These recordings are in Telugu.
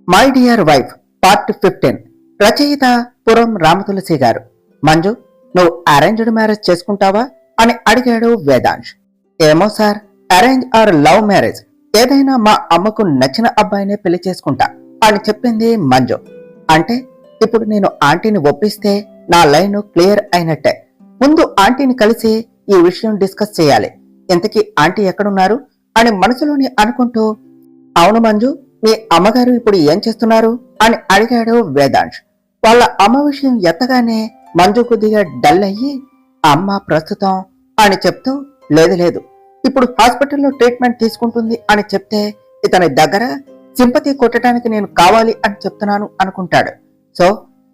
My dear wife part 15. రచయిత పురం రామతులసి గారు. మంజు, నువ్వు అరేంజ్డ్ మ్యారేజ్ చేసుకుంటావా అని అడిగాడు వేదాంశ్. ఏమో sir, arrange or love marriage ఏదైనా మా అమ్మకు నచ్చిన అబ్బాయినే పెళ్లి చేసుకుంటా అని చెప్పింది మంజు. అంటే ఇప్పుడు నేను ఆంటీని ఒప్పిస్తే నా లైన్ క్లియర్ అయినట్టే. ముందు ఆంటీని కలిసి ఈ విషయం డిస్కస్ చేయాలి. ఇంతకీ ఆంటీ ఎక్కడున్నారు అని మనసులోని అనుకుంటూ, అవును మంజు, మీ అమ్మగారు ఇప్పుడు ఏం చేస్తున్నారు అని అడిగాడు వేదాంశ్. వాళ్ళ అమ్మ విషయం ఎత్తగానే మంజు కొద్దిగా డల్ అయ్యి, అమ్మ ప్రస్తుతం అని చెప్తూ, లేదు ఇప్పుడు హాస్పిటల్లో ట్రీట్మెంట్ తీసుకుంటుంది అని చెప్తే ఇతని దగ్గర సింపతి కొట్టడానికి నేను కావాలి అని చెప్తున్నాను అనుకుంటాడు. సో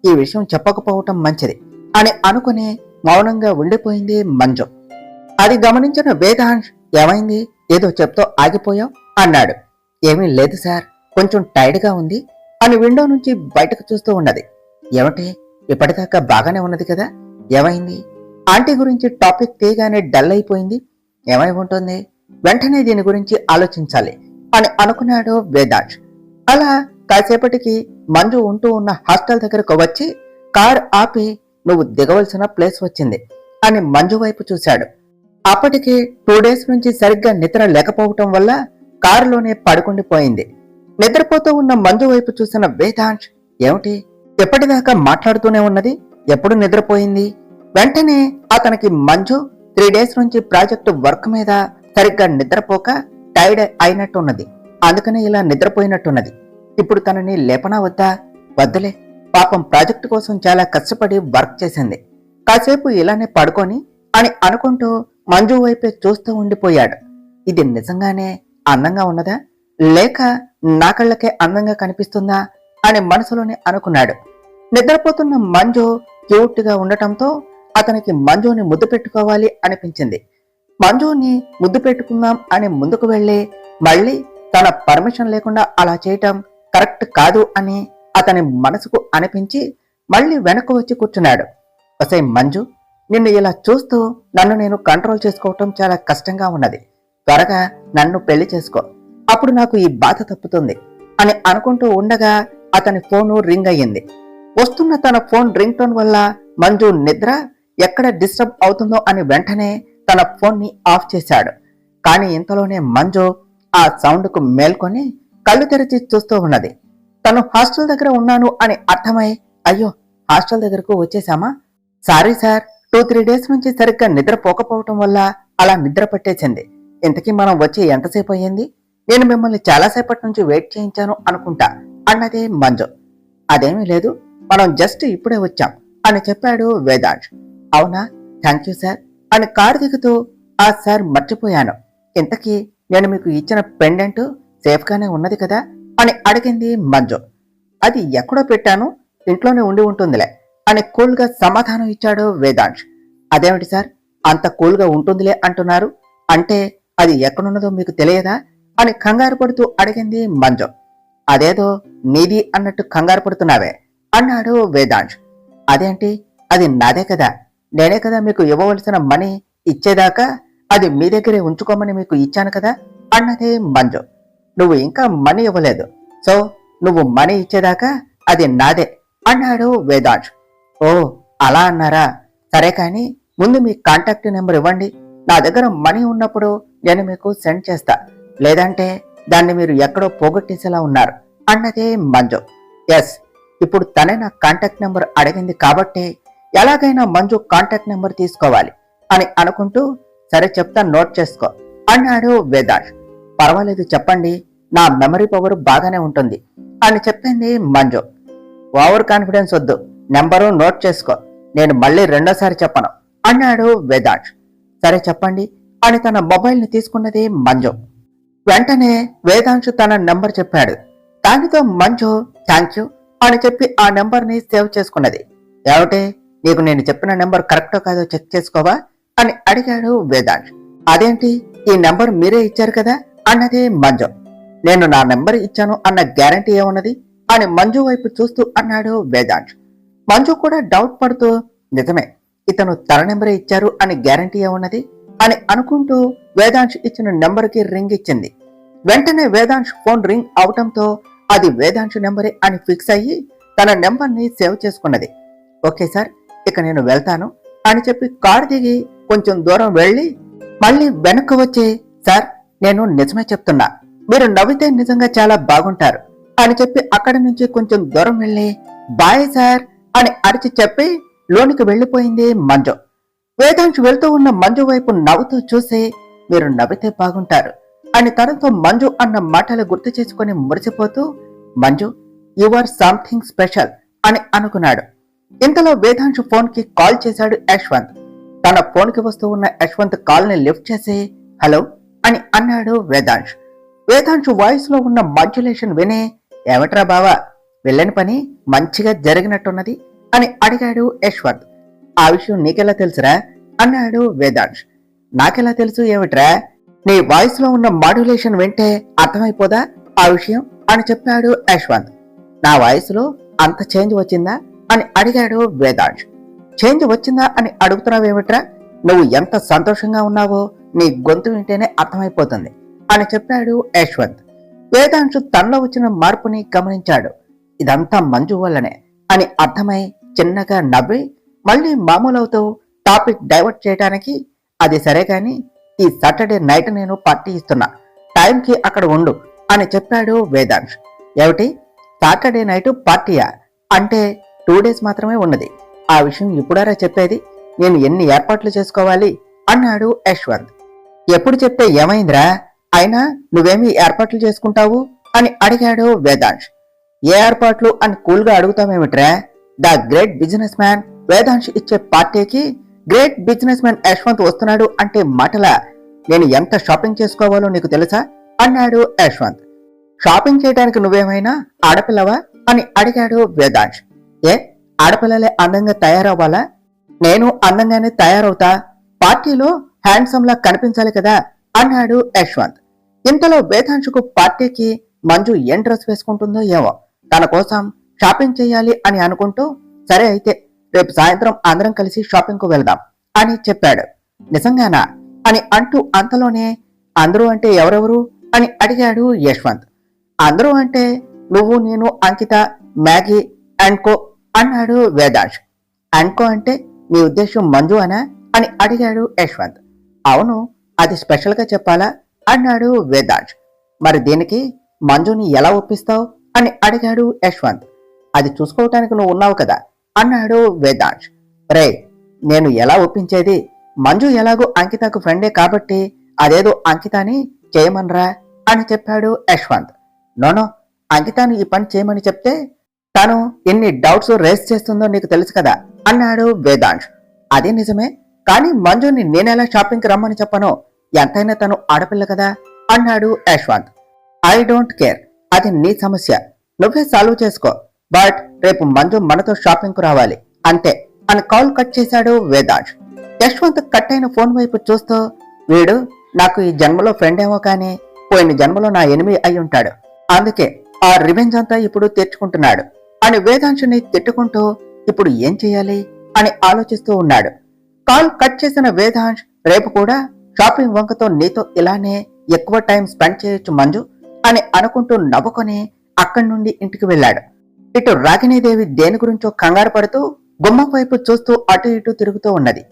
ఈ విషయం చెప్పకపోవటం మంచిది అని అనుకుని మౌనంగా ఉండిపోయింది మంజు. అది గమనించిన వేదాంశ్, ఏమైంది, ఏదో చెప్తూ ఆగిపోయావు అన్నాడు. ఏమీ లేదు సార్, కొంచెం టైర్డ్గా ఉంది అని విండో నుంచి బయటకు చూస్తూ ఉన్నది. ఏమిటి, ఇప్పటిదాకా బాగానే ఉన్నది కదా, ఏమైంది? ఆంటీ గురించి టాపిక్ తీయగానే డల్ అయిపోయింది. ఏమై ఉంటుంది, వెంటనే దీని గురించి ఆలోచించాలి అని అనుకున్నాడు వేదాంశ్. అలా కాసేపటికి మంజు ఉంటూ ఉన్న హాస్టల్ దగ్గరకు వచ్చి కార్ ఆపి, నువ్వు దిగవలసిన ప్లేస్ వచ్చింది అని మంజు వైపు చూశాడు. అప్పటికి 2 days నుంచి సరిగ్గా నిద్ర లేకపోవటం వల్ల కారులోనే పడుకుండిపోయింది. నిద్రపోతూ ఉన్న మంజు వైపు చూసిన వేదాంశ్, ఏమిటి ఎప్పటిదాకా మాట్లాడుతూనే ఉన్నది, ఎప్పుడు నిద్రపోయింది? వెంటనే అతనికి మంజు 3 days నుంచి ప్రాజెక్టు వర్క్ మీద సరిగ్గా నిద్రపోక టైర్డ్ అయినట్టున్నది, అందుకనే ఇలా నిద్రపోయినట్టున్నది. ఇప్పుడు తనని లేపనా వద్దా? వద్దులే, పాపం ప్రాజెక్టు కోసం చాలా కష్టపడి వర్క్ చేసింది, కాసేపు ఇలానే పడుకొని అని అనుకుంటూ మంజు వైపే చూస్తూ ఉండిపోయాడు. ఇది నిజంగానే అందంగా ఉన్నదా, లేక నా కళ్ళకే అందంగా కనిపిస్తుందా అని మనసులోనే అనుకున్నాడు. నిద్రపోతున్న మంజు క్యూట్ గా ఉండటంతో అతనికి మంజుని ముద్దు పెట్టుకోవాలి అనిపించింది. మంజుని ముద్దు పెట్టుకుందాం అని ముందుకు వెళ్ళి మళ్ళీ తన పర్మిషన్ లేకుండా అలా చేయటం కరెక్ట్ కాదు అని అతని మనసుకు అనిపించి మళ్ళీ వెనక్కు వచ్చి కూర్చున్నాడు. ఒసే మంజు, నిన్ను ఇలా చూస్తూ నన్ను నేను కంట్రోల్ చేసుకోవటం చాలా కష్టంగా ఉన్నది. త్వరగా నన్ను పెళ్లి చేసుకో, అప్పుడు నాకు ఈ బాధ తప్పుతుంది అని అనుకుంటూ ఉండగా అతని ఫోను రింగ్ అయ్యింది. వస్తున్న తన ఫోన్ రింగ్ టోన్ వల్ల మంజు నిద్ర ఎక్కడ డిస్టర్బ్ అవుతుందో అని వెంటనే తన ఫోన్ ని ఆఫ్ చేశాడు. కానీ ఇంతలోనే మంజు ఆ సౌండ్ కు మేల్కొని కళ్ళు తెరిచి చూస్తూ ఉన్నది. తను హాస్టల్ దగ్గర ఉన్నాను అని అర్థమై, అయ్యో హాస్టల్ దగ్గరకు వచ్చేసామా, సారీ సార్, 2-3 days నుంచి సరిగ్గా నిద్రపోకపోవటం వల్ల అలా నిద్ర పట్టేసింది. ఇంతకీ మనం వచ్చి ఎంతసేపు అయ్యింది? నేను మిమ్మల్ని చాలాసేపటి నుంచి వెయిట్ చేయించాను అనుకుంటా అన్నదే మంజు. అదేమీ లేదు, మనం జస్ట్ ఇప్పుడే వచ్చాం అని చెప్పాడు వేదాంశ్. అవునా, థ్యాంక్ యూ సార్ అని కారు దిగుతూ, ఆ సార్ మర్చిపోయాను, ఇంతకీ నేను మీకు ఇచ్చిన పెండెంట్ సేఫ్ గానే ఉన్నది కదా అని అడిగింది మంజు. అది ఎక్కడో పెట్టాను, ఇంట్లోనే ఉండి ఉంటుందిలే అని కూల్ గా సమాధానం ఇచ్చాడు వేదాంశ్. అదేమిటి సార్, అంత కూల్ గా ఉంటుందిలే అంటున్నారు, అంటే అది ఎక్కడున్నదో మీకు తెలియదా అని కంగారు పడుతూ అడిగింది మంజు. అదేదో నీది అన్నట్టు కంగారు పడుతున్నావే అన్నాడు వేదాంశ్. అదేంటి, అది నాదే కదా, నేనే కదా మీకు ఇవ్వవలసిన మనీ ఇచ్చేదాకా అది మీ దగ్గరే ఉంచుకోమని మీకు ఇచ్చాను కదా అన్నదే మంజు. నువ్వు ఇంకా మనీ ఇవ్వలేదు, సో నువ్వు మనీ ఇచ్చేదాకా అది నాదే అన్నాడు వేదాంశ్. ఓ అలా అన్నారా, సరే కానీ ముందు మీ కాంటాక్ట్ నెంబర్ ఇవ్వండి, నా దగ్గర మనీ ఉన్నప్పుడు నేను మీకు సెండ్ చేస్తా, లేదంటే దాన్ని మీరు ఎక్కడో పోగొట్టేసేలా ఉన్నారు అన్నదే మంజు. ఎస్, ఇప్పుడు తనే నా కాంటాక్ట్ నెంబర్ అడిగింది కాబట్టి ఎలాగైనా మంజు కాంటాక్ట్ నెంబర్ తీసుకోవాలి అని అనుకుంటూ, సరే చెప్తా, నోట్ చేసుకో అన్నాడు వేదాంశ్. పర్వాలేదు చెప్పండి, నా మెమరీ పవర్ బాగానే ఉంటుంది అని చెప్పింది మంజు. ఓవర్ కాన్ఫిడెన్స్ వద్దు, నెంబరు నోట్ చేసుకో, నేను మళ్ళీ రెండోసారి చెప్పను అన్నాడు వేదాంశ్. సరే చెప్పండి అని తన మొబైల్ ని తీసుకున్నది మంజు. వెంటనే వేదాంశ్ తన నెంబర్ చెప్పాడు. దానితో మంజు థ్యాంక్ యూ అని చెప్పి ఆ నెంబర్ ని సేవ్ చేసుకున్నది. ఏమిటి, నీకు నేను చెప్పిన నెంబర్ కరెక్టో కాదో చెక్ చేసుకోవా అని అడిగాడు వేదాంశ్. అదేంటి, ఈ నెంబర్ మీరే ఇచ్చారు కదా అన్నది మంజు. నేను నా నెంబర్ ఇచ్చాను అన్న గ్యారంటీ ఏమున్నది అని మంజు వైపు చూస్తూ అన్నాడు వేదాంశ్. మంజు కూడా డౌట్ పడుతూ, నిజమే, ఇతను తన నెంబరే ఇచ్చారు అని గ్యారంటీ ఏమున్నది అని అనుకుంటూ వేదాంశ్ ఇచ్చిన నెంబర్ కి రింగ్ ఇచ్చింది. వెంటనే వేదాంశ్ ఫోన్ రింగ్ అవటంతో అది వేదాంశు నెంబరే అని ఫిక్స్ అయ్యి తన నెంబర్ని సేవ్ చేసుకున్నది. ఓకే సార్, ఇక నేను వెళ్తాను అని చెప్పి కారు దిగి కొంచెం దూరం వెళ్ళి మళ్ళీ వెనక్కి వచ్చి, సార్ నేను నిజమే చెప్తున్నా, మీరు నవ్వితే నిజంగా చాలా బాగుంటారు అని చెప్పి అక్కడి నుంచి కొంచెం దూరం వెళ్ళి బాయ్ సార్ అని అరిచి చెప్పి లోనికి వెళ్ళిపోయింది మంజు. వేదాంశు వెళ్తూ ఉన్న మంజు వైపు నవ్వుతూ చూసి, మీరు నవ్వితే బాగుంటారు అని తనతో మంజు అన్న మాటలు గుర్తు చేసుకుని మురిసిపోతూ, Manju you are something special అని అనుకున్నాడు. ఇంతలో వేదాంశు ఫోన్ కి కాల్ చేశాడు యశ్వంత్. తన ఫోన్ కి వస్తూ ఉన్న యశ్వంత్ కాల్ ని లిఫ్ట్ చేసి హలో అని అన్నాడు వేదాంశ్. వేదాంశు వాయిస్ లో ఉన్న మాడ్యులేషన్ విని, ఏమిట్రా బావా, వెళ్ళని పని మంచిగా జరిగినట్టున్నది అని అడిగాడు యశ్వంత్. ఆ విషయం నీకెలా తెలుసురా అన్నాడు వేదాంశ్. నాకెలా తెలుసు ఏమిట్రా, నీ వాయిస్ లో ఉన్న మాడ్యులేషన్ వింటే అర్థమైపోదా ఆ విషయం అని చెప్పాడు యశ్వంత్. నా వాయిస్ లో అంత చేంజ్ వచ్చిందా అని అడిగాడు వేదాంశ్. చేంజ్ వచ్చిందా అని అడుగుతున్నావేమిట్రా, నువ్వు ఎంత సంతోషంగా ఉన్నావో నీ గొంతు వింటేనే అర్థమైపోతుంది అని చెప్పాడు యశ్వంత్. వేదాంశు తనలో వచ్చిన మార్పుని గమనించాడు. ఇదంతా మంజు వల్లనే అని అర్థమై చిన్నగా నవ్వి మళ్ళీ మామూలవుతూ టాపిక్ డైవర్ట్ చేయడానికి, అది సరే గాని ఈ సాటర్డే నైట్ నేను పార్టీ ఇస్తున్నా, టైంకి అక్కడ ఉండు అని చెప్పాడు వేదాంశ్. ఏమిటి, సాటర్డే నైట్ పార్టీయా? అంటే 2 days మాత్రమే ఉన్నది, ఆ విషయం ఇప్పుడారా చెప్పేది, నేను ఎన్ని ఏర్పాట్లు చేసుకోవాలి అన్నాడు యశ్వంత్. ఎప్పుడు చెప్తే ఏమైందిరా, అయినా నువ్వేమి ఏర్పాట్లు చేసుకుంటావు అని అడిగాడు వేదాంశ్. ఏ ఏర్పాట్లు అని కూల్గా అడుగుతామేమిట్రా, the great business man Vedansh ఇచ్చే పార్టీకి గ్రేట్ బిజినెస్ మ్యాన్ యశ్వంత్ వస్తున్నాడు అంటే మాటలా, నేను ఎంత షాపింగ్ చేసుకోవాలో నీకు తెలుసా అన్నాడు యశ్వంత్. షాపింగ్ చేయడానికి నువ్వేమైనా ఆడపిల్లవా అని అడిగాడు వేదాంశ్. ఏ ఆడపిల్లలే అందంగా తయారవ్వాలా? నేను అందంగానే తయారవుతా, పార్టీలో హ్యాండ్సమ్ లా కనిపించాలి కదా అన్నాడు యశ్వంత్. ఇంతలో వేదాంశుకు పార్టీకి మంజు ఏం డ్రెస్ వేసుకుంటుందో ఏమో తన కోసం షాపింగ్ చేయాలి అని అనుకుంటూ, సరే అయితే రేపు సాయంత్రం అందరం కలిసి షాపింగ్ కు వెళ్దాం అని చెప్పాడు. నిజంగానా అని అంటూ అంతలోనే, అందరూ అంటే ఎవరెవరు అని అడిగాడు యశ్వంత్. అందరూ అంటే నువ్వు, నేను, అంకిత, మ్యాగీ అండ్ కో అన్నాడు వేదాంశ్. అండ్ కో అంటే నీ ఉద్దేశం మంజు అనా అని అడిగాడు యశ్వంత్. అవును, అది స్పెషల్ గా చెప్పాలా అన్నాడు వేదాంశ్. మరి దీనికి మంజుని ఎలా ఒప్పిస్తావు అని అడిగాడు యశ్వంత్. అది చూసుకోవటానికి నువ్వు ఉన్నావు కదా అన్నాడు వేదాంశ్. రే, నేను ఎలా ఒప్పించేది, మంజు ఎలాగో అంకితకు ఫ్రెండే కాబట్టి అదేదో అంకితాని చేయమనరా అని చెప్పాడు యశ్వంత్. నోనో, అంకితాను ఈ పని చేయమని చెప్తే తను ఎన్ని డౌట్స్ రేస్ చేస్తుందో నీకు తెలుసు కదా అన్నాడు వేదాంశ్. అదే నిజమే, కానీ మంజుని నేనెలా షాపింగ్ కి రమ్మని చెప్పను, ఎంతైనా తను ఆడపిల్ల కదా అన్నాడు యశ్వంత్. ఐ డోంట్ కేర్, అది నీ సమస్య, నువ్వే సాల్వ్ చేసుకో, బట్ రేపు మంజు మనతో షాపింగ్ కు రావాలి అంతే అని కాల్ కట్ చేశాడు వేదాంశ్. యశ్వంత్ కట్ అయిన ఫోన్ వైపు చూస్తూ, వీడు నాకు ఈ జన్మలో ఫ్రెండ్ ఏమో కానీ పోయిన జన్మలో నా ఎనిమి అయి ఉంటాడు, అందుకే ఆ రివెంజ్ అంతా ఇప్పుడు తెచ్చుకుంటున్నాడు అని వేదాంశుని తిట్టుకుంటూ ఇప్పుడు ఏం చెయ్యాలి అని ఆలోచిస్తూ ఉన్నాడు. కాల్ కట్ చేసిన వేదాంశ్, రేపు కూడా షాపింగ్ వంకతో నీతో ఇలానే ఎక్కువ టైం స్పెండ్ చేయొచ్చు మంజు అని అనుకుంటూ నవ్వుకొని అక్కడి నుండి ఇంటికి వెళ్ళాడు. ఇటు రాగిణీదేవి దేని గురించో కంగారు పడుతూ గుమ్మం వైపు చూస్తూ అటు ఇటు తిరుగుతూ ఉన్నది.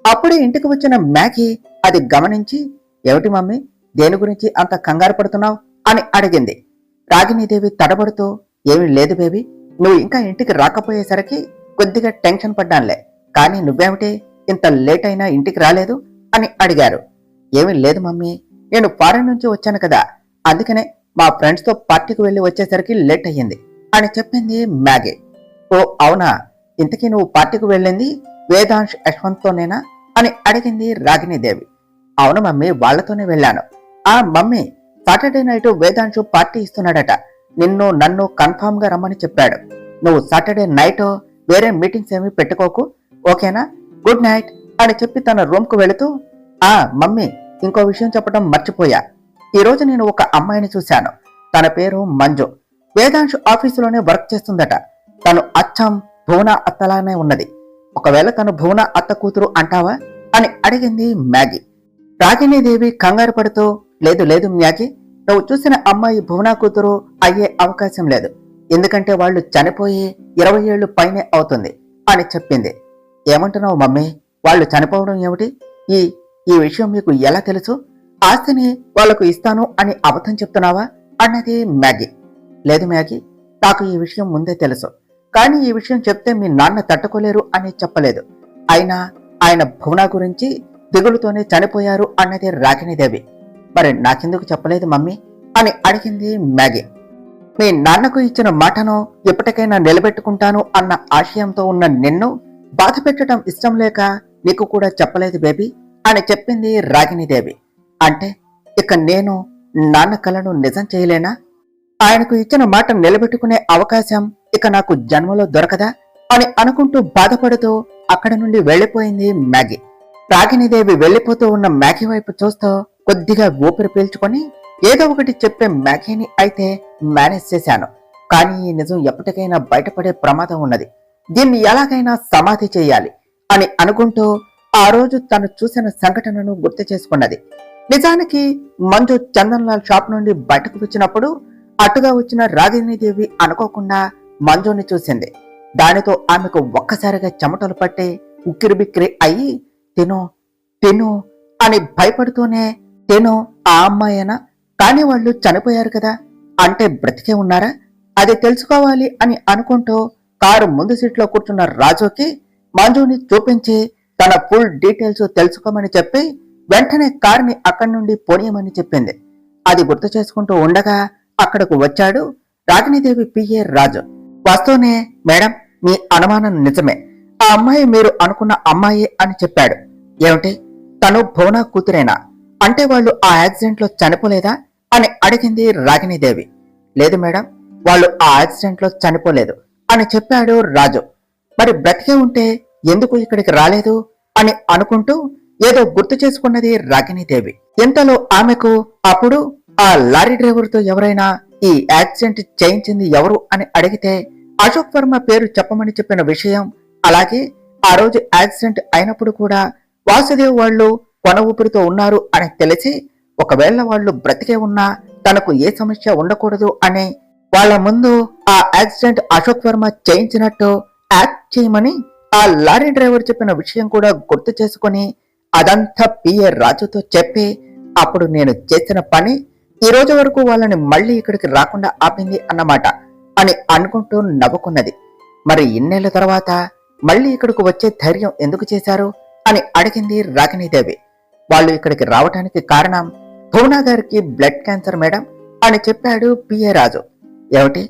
అప్పుడే ఇంటికి వచ్చిన మ్యాగీ అది గమనించి, ఏమిటి మమ్మీ, దేని గురించి అంత కంగారు పడుతున్నావు అని అడిగింది. రాగిణీదేవి తడబడుతూ, ఏమీ లేదు బేబీ, నువ్వు ఇంకా ఇంటికి రాకపోయేసరికి కొద్దిగా టెన్షన్ పడ్డానులే, కానీ నువ్వేమిటి ఇంత లేట్ అయినా ఇంటికి రాలేదు అని అడిగారు. ఏమీ లేదు మమ్మీ, నేను ఫారెన్ నుంచి వచ్చాను కదా, అందుకనే మా ఫ్రెండ్స్ తో పార్టీకి వెళ్లి వచ్చేసరికి లేట్ అయ్యింది అని చెప్పింది మ్యాగీ. ఓ అవునా, ఇంతకీ నువ్వు పార్టీకి వెళ్ళింది వేదాంశ్ యశ్వంత్ తోనేనా అని అడిగింది రాగిణీదేవి. అవును మమ్మీ, వాళ్లతోనే వెళ్ళాను. ఆ mummy, Saturday night Vedansh party ఇస్తున్నాడట, నిన్ను నన్ను కన్ఫామ్ గా రమ్మని చెప్పాడు. నువ్వు సాటర్డే నైట్ వేరే మీటింగ్స్ ఏమీ పెట్టుకోకు, ఓకేనా, గుడ్ నైట్ అని చెప్పి తన రూమ్ కు వెళుతూ, ఆ మమ్మీ, ఇంకో విషయం చెప్పడం మర్చిపోయా, ఈ రోజు నేను ఒక అమ్మాయిని చూశాను, తన పేరు మంజు, వేదాంశు ఆఫీసులోనే వర్క్ చేస్తుందట, తను అచ్చం భువన అత్తలానే ఉన్నది, ఒకవేళ తను భువన అత్త కూతురు అంటావా అని అడిగింది మ్యాగీ. రాగిణీదేవి కంగారు పడుతూ, లేదు లేదు మ్యాగీ, నువ్వు చూసిన అమ్మాయి భువనా కూతురు అయ్యే అవకాశం లేదు, ఎందుకంటే వాళ్ళు చనిపోయి 20 ఏళ్లు పైనే అవుతుంది అని చెప్పింది. ఏమంటున్నావు మమ్మీ? వాళ్ళు చనిపోవడం ఏమిటి? ఈ ఈ విషయం మీకు ఎలా తెలుసు? ఆస్తిని వాళ్లకు ఇస్తాను అని అబద్ధం చెప్తున్నావా అన్నది మ్యాగీ. లేదు మ్యాగీ, నాకు ఈ విషయం ముందే తెలుసు, కానీ ఈ విషయం చెప్తే మీ నాన్న తట్టుకోలేరు అని చెప్పలేదు. అయినా ఆయన భువనా గురించి దిగులుతోనే చనిపోయారు అన్నది రాగిణీదేవి. మరి నాకెందుకు చెప్పలేదు మమ్మీ అని అడిగింది మ్యాగీ. మీ నాన్నకు ఇచ్చిన మాటను ఎప్పటికైనా నిలబెట్టుకుంటాను అన్న ఆశయంతో ఉన్న నిన్ను బాధ పెట్టడం ఇష్టం లేక నీకు కూడా చెప్పలేదు బేబీ అని చెప్పింది రాగిణీదేవి. అంటే ఇక నేను నాన్న కలను నిజం చేయలేనా? ఆయనకు ఇచ్చిన మాట నిలబెట్టుకునే అవకాశం ఇక నాకు జన్మలో దొరకదా అని అనుకుంటూ బాధపడుతూ అక్కడి నుండి వెళ్లిపోయింది మ్యాగీ. రాగిణీదేవి వెళ్లిపోతూ ఉన్న మ్యాగీ వైపు చూస్తూ కొద్దిగా ఊపిరి పీల్చుకొని, ఏదో ఒకటి చెప్పే మ్యాగీని అయితే మేనేజ్ చేశాను, కానీ ఈ నిజం ఎప్పటికైనా బయటపడే ప్రమాదం ఉన్నది, దీన్ని ఎలాగైనా సమాధి చేయాలి అని అనుకుంటూ ఆ రోజు తను చూసిన సంఘటనను గుర్తు చేసుకున్నది. నిజానికి మంజు చందన్ లాల్ షాప్ నుండి బయటకు వచ్చినప్పుడు అటుగా వచ్చిన రాగిణీదేవి అనుకోకుండా మంజుని చూసింది. దానితో ఆమెకు ఒక్కసారిగా చెమటలు పట్టి ఉక్కిరిబిక్కిరి అయ్యి, తిను తిను అని భయపడుతూనే, తిను ఆ అమ్మాయేనా? కానీ వాళ్ళు చనిపోయారు కదా, అంటే బ్రతికే ఉన్నారా? అది తెలుసుకోవాలి అని అనుకుంటూ కారు ముందు సీట్లో కూర్చున్న రాజుకి మంజుని చూపించి తన ఫుల్ డీటెయిల్స్ తెలుసుకోమని చెప్పి వెంటనే కారుని అక్కడి నుండి పోనీయమని చెప్పింది. అది గుర్తు చేసుకుంటూ ఉండగా అక్కడకు వచ్చాడు రాగిణీదేవి పిఏ రాజు. వస్తూనే, మేడం, మీ అనుమానం నిజమే, ఆ అమ్మాయి మీరు అనుకున్న అమ్మాయి అని చెప్పాడు. ఏమిటి, తను భువనా కూతురేనా? అంటే వాళ్ళు ఆ యాక్సిడెంట్ లో చనిపోలేదా అని అడిగింది రాగిణీదేవి. లేదు మేడం, వాళ్ళు ఆ యాక్సిడెంట్ లో చనిపోలేదు అని చెప్పాడు రాజు. మరి బ్రతికే ఉంటే ఎందుకు ఇక్కడికి రాలేదు అని అనుకుంటూ ఏదో గుర్తు చేసుకున్నది రాగిణీదేవి. ఇంతలో ఆమెకు అప్పుడు ఆ లారీ డ్రైవర్ తో ఎవరైనా ఈ యాక్సిడెంట్ చేయించింది ఎవరు అని అడిగితే అశోక్ వర్మ పేరు చెప్పమని చెప్పిన విషయం, అలాగే ఆ రోజు యాక్సిడెంట్ అయినప్పుడు కూడా వాసుదేవ్ వాళ్ళు కొన ఊపిరితో ఉన్నారు అని తెలిసి, ఒకవేళ వాళ్ళు బ్రతికే ఉన్నా తనకు ఏ సమస్య ఉండకూడదు అని వాళ్ళ ముందు ఆ యాక్సిడెంట్ అశోక్ వర్మ చేయించినట్టు యాక్ట్ చేయమని ఆ లారీ డ్రైవర్ చెప్పిన విషయం కూడా గుర్తు చేసుకుని అదంతా పిఏ రాజుతో చెప్పి, అప్పుడు నేను చేసిన పని ఈ రోజు వరకు వాళ్ళని మళ్ళీ ఇక్కడికి రాకుండా ఆపింది అన్నమాట అని అనుకుంటూ నవ్వుకున్నది. మరి ఇన్నేళ్ల తర్వాత మళ్ళీ ఇక్కడికి వచ్చే ధైర్యం ఎందుకు చేశారు అని అడిగింది రాగిణీదేవి. వాళ్ళు ఇక్కడికి రావటానికి కారణం భువనా గారికి బ్లడ్ క్యాన్సర్ మేడం అని చెప్పాడు పిఏ రాజు. ఏమిటి,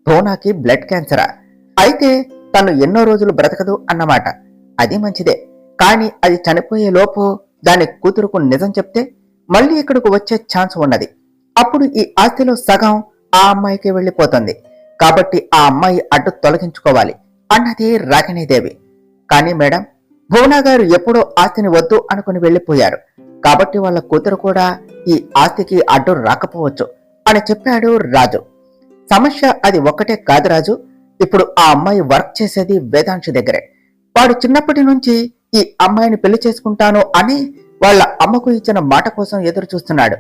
భువనాకి బ్లడ్ క్యాన్సరా? అయితే తను ఎన్నో రోజులు బ్రతకదు అన్నమాట. అది మంచిదే, కానీ అది చనిపోయే లోపు దాని కూతురుకు నిజం చెప్తే మళ్ళీ ఇక్కడికి వచ్చే ఛాన్స్ ఉన్నది. అప్పుడు ఈ ఆస్తిలో సగం ఆ అమ్మాయికి వెళ్ళిపోతుంది, కాబట్టి ఆ అమ్మాయి అడ్డు తొలగించుకోవాలి అన్నది రాగిణీదేవి. కానీ మేడం, భువనా గారు ఎప్పుడో ఆస్తిని వద్దు అనుకుని వెళ్లిపోయారు, కాబట్టి వాళ్ళ కూతురు కూడా ఈ ఆస్తికి అడ్డు రాకపోవచ్చు అని చెప్పాడు రాజు. సమస్య అది ఒక్కటే కాదు రాజు, ఇప్పుడు ఆ అమ్మాయి వర్క్ చేసేది వేదాంశ దగ్గరే. వాడు చిన్నప్పటి నుంచి ఈ అమ్మాయిని పెళ్లి చేసుకుంటాను అని వాళ్ళ అమ్మకు ఇచ్చిన మాట కోసం ఎదురు చూస్తున్నాడు.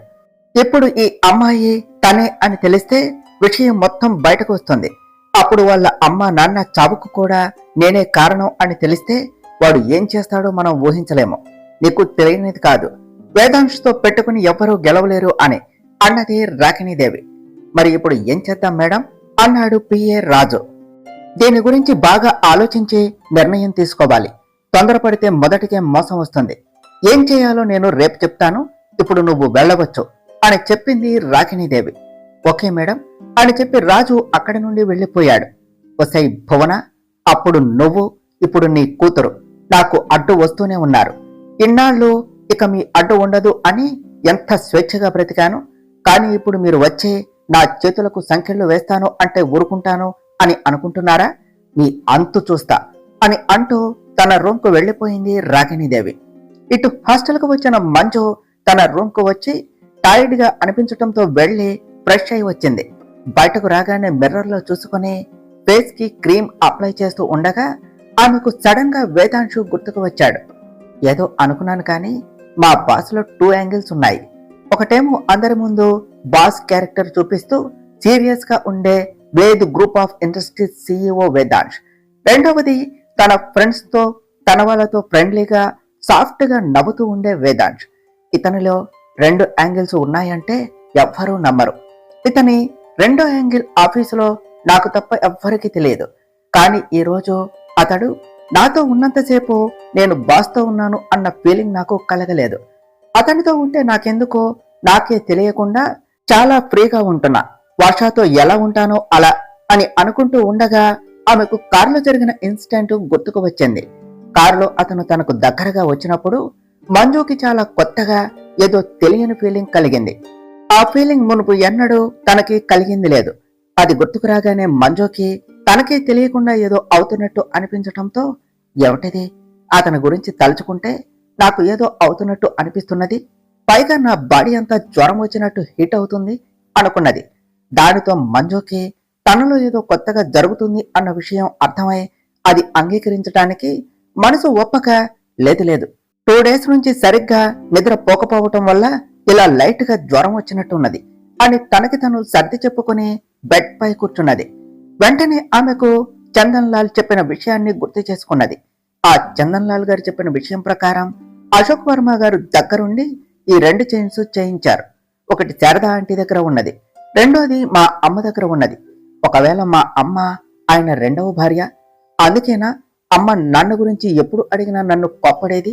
ఇప్పుడు ఈ అమ్మాయి తనే అని తెలిస్తే విషయం మొత్తం బయటకు వస్తుంది. అప్పుడు వాళ్ళ అమ్మ నాన్న చావుకు కూడా నేనే కారణం అని తెలిస్తే వాడు ఏం చేస్తాడో మనం ఊహించలేము. నీకు తెలియనిది కాదు, వేదాంశతో పెట్టుకుని ఎవ్వరూ గెలవలేరు అని అన్నది రాగిణీదేవి. మరి ఇప్పుడు ఏం చేద్దాం మేడం అన్నాడు పిఏ రాజు. దీని గురించి బాగా ఆలోచించి నిర్ణయం తీసుకోవాలి. తొందరపడితే మొదటికే మోసం వస్తుంది. ఏం చేయాలో నేను రేపు చెప్తాను, ఇప్పుడు నువ్వు వెళ్ళవచ్చు అని చెప్పింది రాగిణీదేవి. ఓకే మేడం అని చెప్పి రాజు అక్కడి నుండి వెళ్లిపోయాడు. ఒసై భువన, అప్పుడు నువ్వు, ఇప్పుడు నీ కూతురు నాకు అడ్డు వస్తూనే ఉన్నారు. ఇన్నాళ్ళు ఇక మీ అడ్డు ఉండదు అని ఎంత స్వేచ్ఛగా బ్రతికాను, కానీ ఇప్పుడు మీరు వచ్చి నా చేతులకు సంఖ్యలు వేస్తాను అంటే ఊరుకుంటాను అని అనుకుంటున్నారా? మీ అంతు చూస్తా అని అంటూ తన రూమ్కు వెళ్లిపోయింది రాగిణీదేవి. ఇటు హాస్టల్కు వచ్చిన మంజు తన రూమ్కు వచ్చి టైర్డ్ గా అనిపించటంతో వెళ్లి ఫ్రెష్ అయి వచ్చింది. బయటకు రాగానే మిర్రర్లో చూసుకుని ఫేస్ కి క్రీమ్ అప్లై చేస్తూ ఉండగా ఆమెకు సడన్ గా వేదాంశు గుర్తుకు వచ్చాడు. ఏదో అనుకున్నాను, కానీ మా బాస్లో 2 యాంగిల్స్ ఉన్నాయి. ఒకటేమో అందరి ముందు బాస్ క్యారెక్టర్ చూపిస్తూ సీరియస్ గా ఉండే blade group of industries CEO Vedansh. రెండవది తన ఫ్రెండ్స్ తో తన వాళ్ళతో ఫ్రెండ్లీగా సాఫ్ట్ గా నవ్వుతూ ఉండే వేదాంశ్. ఇతనిలో రెండు యాంగిల్స్ ఉన్నాయంటే ఎవ్వరూ నమ్మరు. ఇతని రెండో యాంగిల్ ఆఫీసులో నాకు తప్ప ఎవ్వరికీ తెలియదు. కానీ ఈరోజు అతడు నాతో ఉన్నంతసేపు నేను బాస్తో ఉన్నాను అన్న ఫీలింగ్ నాకు కలగలేదు. అతనితో ఉంటే నాకెందుకో నాకే తెలియకుండా చాలా ఫ్రీగా ఉంటున్నా. వర్షాతో ఎలా ఉంటానో అలా అని అనుకుంటూ ఉండగా ఆమెకు కారులో జరిగిన ఇన్సిడెంట్ గుర్తుకు వచ్చింది. కారులో అతను తనకు దగ్గరగా వచ్చినప్పుడు మంజుకి చాలా కొత్తగా ఏదో తెలియని ఫీలింగ్ కలిగింది. ఆ ఫీలింగ్ మునుపు ఎన్నడూ తనకి కలిగింది లేదు. అది గుర్తుకు రాగానే మంజుకి తనకే తెలియకుండా ఏదో అవుతున్నట్టు అనిపించటంతో, ఏమిటిది, అతని గురించి తలుచుకుంటే నాకు ఏదో అవుతున్నట్టు అనిపిస్తున్నది, పైగా నా బాడీ అంతా జ్వరం వచ్చినట్టు హీట్ అవుతుంది అనుకున్నది. దానితో మంజుకి తనలో ఏదో కొత్తగా జరుగుతుంది అన్న విషయం అర్థమై అది అంగీకరించడానికి మనసు ఒప్పక, లేదు లేదు 2 డేస్ నుంచి సరిగ్గా నిద్ర పోకపోవటం వల్ల ఇలా లైట్ గా జ్వరం వచ్చినట్టున్నది అని తనకి తను సర్ది చెప్పుకుని బెడ్ పై కూర్చున్నది. వెంటనే ఆమెకు చందన్ లాల్ చెప్పిన విషయాన్ని గుర్తు చేసుకున్నది. ఆ చందన్ లాల్ గారు చెప్పిన విషయం ప్రకారం అశోక్ వర్మ గారు దగ్గరుండి ఈ 2 చైన్స్ చేయించారు. ఒకటి శారదా ఆంటీ దగ్గర ఉన్నది, రెండోది మా అమ్మ దగ్గర ఉన్నది. ఒకవేళ మా అమ్మ ఆయన రెండవ భార్య, అందుకేనా అమ్మ నాన్న గురించి ఎప్పుడు అడిగినా నన్ను కోప్పడేది?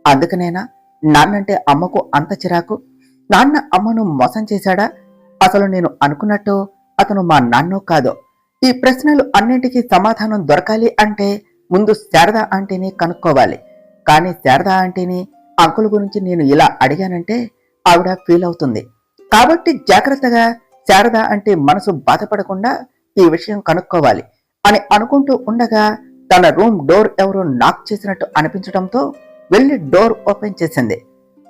అందుకనేనా నాన్నంటే అమ్మకు అంత చిరాకు? నాన్న అమ్మను మోసం చేశాడా? అసలు నేను అనుకున్నట్టు అతను మా నాన్నో కాదో? ఈ ప్రశ్నలు అన్నింటికీ సమాధానం దొరకాలి అంటే ముందు శారదా ఆంటీని కనుక్కోవాలి. కానీ శారదా ఆంటీని అంకుల్ గురించి నేను ఇలా అడిగానంటే ఆవిడ ఫీల్ అవుతుంది. కాబట్టి జాగ్రత్తగా శారదా ఆంటీ మనసు బాధపడకుండా ఈ విషయం కనుక్కోవాలి అని అనుకుంటూ ఉండగా తన రూమ్ డోర్ ఎవరో నాక్ చేసినట్టు అనిపించడంతో వెళ్లి డోర్ ఓపెన్ చేసింది.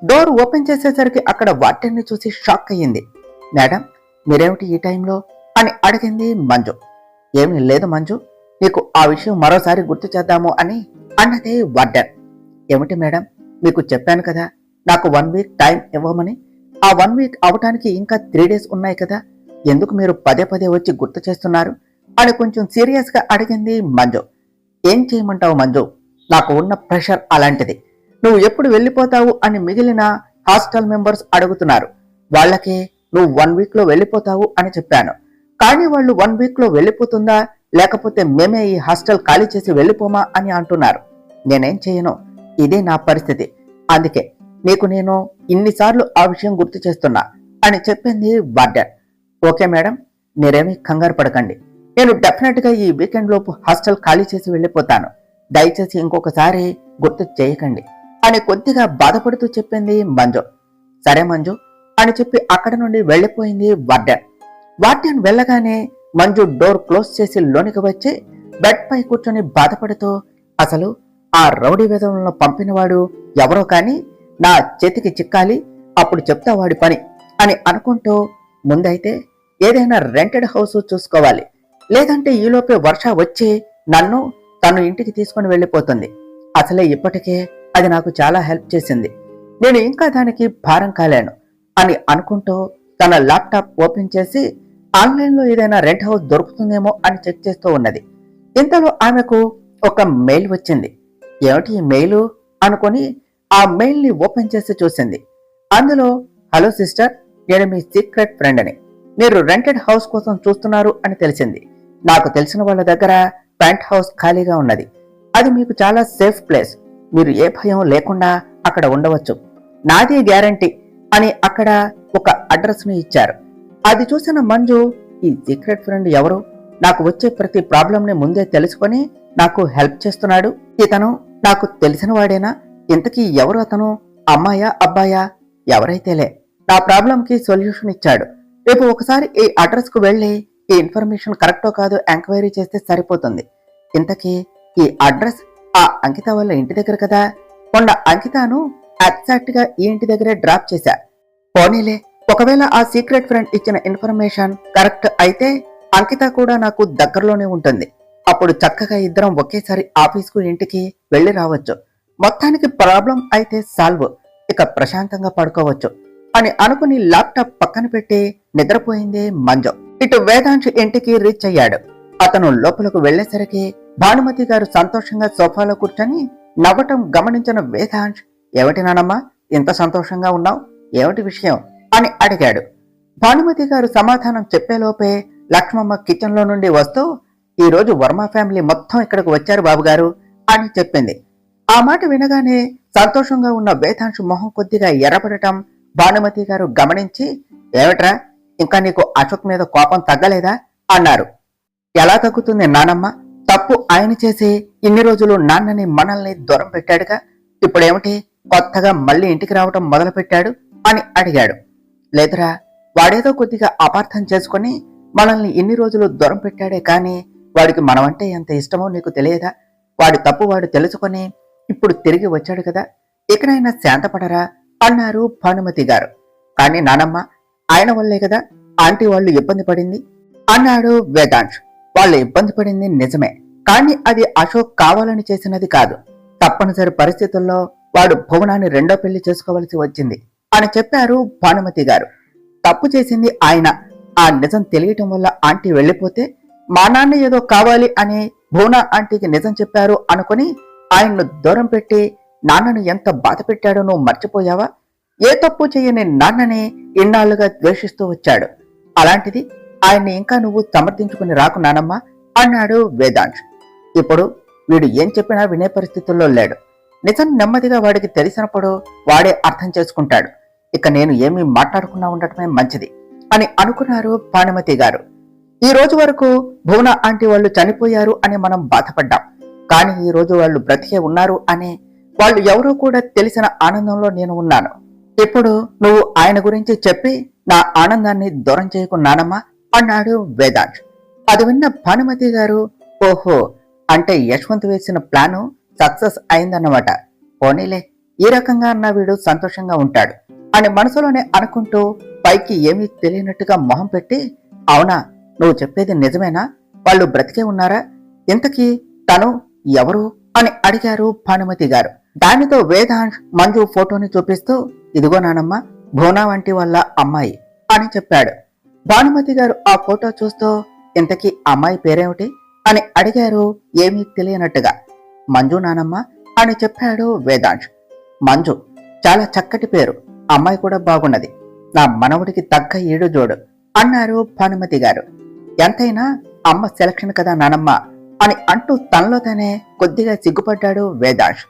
డోర్ ఓపెన్ చేసేసరికి అక్కడ వార్డెన్ని చూసి షాక్ అయ్యింది. మేడం, మీరేమిటి ఈ టైంలో అని అడిగింది మంజు. ఏమీ లేదు మంజు, నీకు ఆ విషయం మరోసారి గుర్తు చేద్దాము అని అన్నది వార్డెన్. ఏమిటి మేడం, మీకు చెప్పాను కదా నాకు 1 వీక్ టైం ఇవ్వమని. ఆ 1 వీక్ అవటానికి ఇంకా 3 డేస్ ఉన్నాయి కదా, ఎందుకు మీరు పదే పదే వచ్చి గుర్తు చేస్తున్నారు అని కొంచెం సీరియస్ గా అడిగింది మంజు. ఏం చేయమంటావు మంజు, నాకు ఉన్న ప్రెషర్ అలాంటిది. నువ్వు ఎప్పుడు వెళ్ళిపోతావు అని మిగిలిన హాస్టల్ మెంబర్స్ అడుగుతున్నారు. వాళ్ళకి నువ్వు 1 వీక్ లో వెళ్ళిపోతావు అని చెప్పాను. కానీ వాళ్ళు 1 వీక్ లో వెళ్ళిపోతుందా లేకపోతే మేమే ఈ హాస్టల్ ఖాళీ చేసి వెళ్ళిపోమా అని అంటున్నారు. నేనేం చేయను, ఇదే నా పరిస్థితి. అందుకే నీకు నేను ఇన్నిసార్లు ఆ విషయం గుర్తు చేస్తున్నా అని చెప్పింది వార్డెన్. ఓకే మేడం, మీరేమీ కంగారు పడకండి. నేను డెఫినెట్ గా ఈ వీకెండ్ లోపు హాస్టల్ ఖాళీ చేసి వెళ్ళిపోతాను. దయచేసి ఇంకొకసారి గుర్తు చేయకండి అని కొద్దిగా బాధపడుతూ చెప్పింది మంజు. సరే మంజు అని చెప్పి అక్కడ నుండి వెళ్లిపోయింది వార్డెన్. వార్డెన్ వెళ్ళగానే మంజు డోర్ క్లోజ్ చేసి లోనికి వచ్చి బెడ్ పై కూర్చొని బాధపడుతూ, అసలు ఆ రౌడీ విధంలో పంపినవాడు ఎవరో కాని నా చేతికి చిక్కాలి, అప్పుడు చెప్తా వాడి పని అని అనుకుంటూ ముందైతే ఏదైనా రెంటెడ్ హౌస్ చూసుకోవాలి, లేదంటే ఈలోపే వర్ష వచ్చి నన్ను తను ఇంటికి తీసుకుని వెళ్ళిపోతుంది. అసలే ఇప్పటికే అది నాకు చాలా హెల్ప్ చేసింది, నేను ఇంకా దానికి భారం కాలేను అని అనుకుంటూ తన ల్యాప్టాప్ ఓపెన్ చేసి ఆన్లైన్లో ఏదైనా రెంట్ హౌస్ దొరుకుతుందేమో అని చెక్ చేస్తూ ఉన్నది. ఇంతలో ఆమెకు ఒక మెయిల్ వచ్చింది. ఏమిటి ఈ మెయిలు అనుకొని ఆ మెయిల్ ని ఓపెన్ చేసి చూసింది. అందులో, హలో సిస్టర్, నేను మీ సీక్రెట్ ఫ్రెండ్ అని, మీరు రెంటెడ్ హౌస్ కోసం చూస్తున్నారు అని తెలిసింది. నాకు తెలిసిన వాళ్ళ దగ్గర పెంట్ హౌస్ ఖాళీగా ఉన్నది. అది మీకు చాలా సేఫ్ ప్లేస్, మీరు ఏ భయం లేకుండా అక్కడ ఉండవచ్చు, నాది గ్యారంటీ అని అక్కడ ఒక అడ్రస్ ని ఇచ్చారు. అది చూసిన మంజు, ఈ సీక్రెట్ ఫ్రెండ్ ఎవరు, నాకు వచ్చే ప్రతి ప్రాబ్లం ని ముందే తెలుసుకొని నాకు హెల్ప్ చేస్తున్నాడు, ఇతను నాకు తెలిసిన వాడేనా, ఇంతకీ ఎవరు అతను, అమ్మాయా అబ్బాయా, ఎవరైతేలే నా ప్రాబ్లం కి సొల్యూషన్ ఇచ్చాడు. రేపు ఒకసారి ఈ అడ్రస్ కు వెళ్లి ఈ ఇన్ఫర్మేషన్ కరెక్టో కాదో ఎంక్వైరీ చేస్తే సరిపోతుంది. ఇంతకీ ఈ అడ్రస్ ఆ అంకిత వాళ్ళ ఇంటి దగ్గర కదా, మొన్న అంకితను ఎగ్జాక్ట్ గా ఈ ఇంటి దగ్గరే డ్రాప్ చేశా. పోనీలే, ఒకవేళ ఆ సీక్రెట్ ఫ్రెండ్ ఇచ్చిన ఇన్ఫర్మేషన్ కరెక్ట్ అయితే అంకిత కూడా నాకు దగ్గరలోనే ఉంటుంది. అప్పుడు చక్కగా ఇద్దరం ఒకేసారి ఆఫీస్కు ఇంటికి వెళ్లి రావచ్చు. మొత్తానికి ప్రాబ్లం అయితే సాల్వ్, ఇక ప్రశాంతంగా పడుకోవచ్చు అని అనుకుని ల్యాప్టాప్ పక్కన పెట్టి నిద్రపోయింది మంజు. ఇటు వేదాంశ్ ఇంటికి రీచ్ అయ్యాడు. అతను లోపలకు వెళ్లేసరికి భానుమతి గారు సంతోషంగా సోఫాలో కూర్చొని నవ్వటం గమనించిన వేదాంశ్, ఏమిటి నానమ్మా ఇంత సంతోషంగా ఉన్నావు, ఏమిటి విషయం అని అడిగాడు. భానుమతి గారు సమాధానం చెప్పేలోపే లక్ష్మమ్మ కిచెన్ లో నుండి వస్తూ, ఈ రోజు వర్మ ఫ్యామిలీ మొత్తం ఇక్కడికి వచ్చారు బాబుగారు అని చెప్పింది. ఆ మాట వినగానే సంతోషంగా ఉన్న వేదాంశ్ మొహం కొద్దిగా ఎర్రపడటం భానుమతి గారు గమనించి, ఏమిట్రా ఇంకా నీకు అశోక్ మీద కోపం తగ్గలేదా అన్నారు. ఎలా తగ్గుతుంది నానమ్మ, తప్పు ఆయన చేసి ఇన్ని రోజులు నాన్నని మనల్ని దూరం పెట్టాడుగా, ఇప్పుడేమిటి కొత్తగా మళ్ళీ ఇంటికి రావటం మొదలు పెట్టాడు అని అడిగాడు. లేదురా, వాడేదో కొద్దిగా అపార్థం చేసుకుని మనల్ని ఇన్ని రోజులు దూరం పెట్టాడే కానీ వాడికి మనమంటే ఎంత ఇష్టమో నీకు తెలియదా, వాడి తప్పు వాడు తెలుసుకొని ఇప్పుడు తిరిగి వచ్చాడు కదా, ఇకనైనా శాంతపడరా అన్నారు భానుమతి గారు. కానీ నానమ్మ, ఆయన వల్లే కదా ఆంటీ వాళ్ళు ఇబ్బంది పడింది అన్నాడు వేదాంశ్. వాళ్ళు ఇబ్బంది పడింది నిజమే, కానీ అది అశోక్ కావాలని చేసినది కాదు. తప్పనిసరి పరిస్థితుల్లో వాడు భువనాన్ని రెండో పెళ్లి చేసుకోవలసి వచ్చింది అని చెప్పారు భానుమతి గారు. తప్పు చేసింది ఆయన, ఆ నిజం తెలియటం వల్ల ఆంటీ వెళ్లిపోతే మా నాన్న ఏదో కావాలి అని భువన ఆంటీకి నిజం చెప్పారు అనుకుని ఆయన్ను దూరం పెట్టి నాన్నను ఎంత బాధ పెట్టాడో నువ్వు మర్చిపోయావా? ఏ తప్పు చేయని నాన్నని ఇన్నాళ్లుగా ద్వేషిస్తూ వచ్చాడు. అలాంటిది ఆయన్ని ఇంకా నువ్వు సమర్థించుకుని రాకు నానమ్మ అన్నాడు వేదాంశ్. ఇప్పుడు వీడు ఏం చెప్పినా వినే పరిస్థితుల్లో లేడు. నిజం నెమ్మదిగా వాడికి తెలిసినప్పుడు వాడే అర్థం చేసుకుంటాడు. ఇక నేను ఏమీ మాట్లాడకుండా ఉండటమే మంచిది అని అనుకున్నారు భానుమతి గారు. ఈ రోజు వరకు భువన ఆంటీ వాళ్ళు చనిపోయారు అని మనం బాధపడ్డాం, కానీ ఈ రోజు వాళ్ళు బ్రతికే ఉన్నారు అని వాళ్ళు ఎవరో కూడా తెలిసిన ఆనందంలో నేను ఉన్నాను. ఇప్పుడు నువ్వు ఆయన గురించి చెప్పి నా ఆనందాన్ని దూరం చేయకున్నానమ్మా అన్నాడు వేదాంశ్. అది విన్న భానుమతి గారు, ఓహో, అంటే యశ్వంత్ వేసిన ప్లాను సక్సెస్ అయిందన్నమాట. పోనీలే, ఈ రకంగా అన్న వీడు సంతోషంగా ఉంటాడు అని మనసులోనే అనుకుంటూ పైకి ఏమీ తెలియనట్టుగా మొహం పెట్టి, అవునా, నువ్వు చెప్పేది నిజమేనా, వాళ్ళు బ్రతికే ఉన్నారా, ఇంతకీ తను ఎవరు అని అడిగారు భానుమతి గారు. దానితో వేదాంశ్ మంజు ఫోటోని చూపిస్తూ, ఇదిగో నానమ్మ, భువనా వంటి వాళ్ళ అమ్మాయి అని చెప్పాడు. భానుమతి గారు ఆ ఫోటో చూస్తూ, ఇంతకీ అమ్మాయి పేరేమిటి అని అడిగారు ఏమీ తెలియనట్టుగా. మంజు నానమ్మ అని చెప్పాడు వేదాంశ్. మంజు చాలా చక్కటి పేరు, అమ్మాయి కూడా బాగున్నది, నా మనవుడికి తగ్గ ఈడు జోడు అన్నారు భానుమతి గారు. ఎంతైనా అమ్మ సెలక్షన్ కదా నానమ్మ అని అంటూ తనలో తనే కొద్దిగా సిగ్గుపడ్డాడు వేదాంశ్.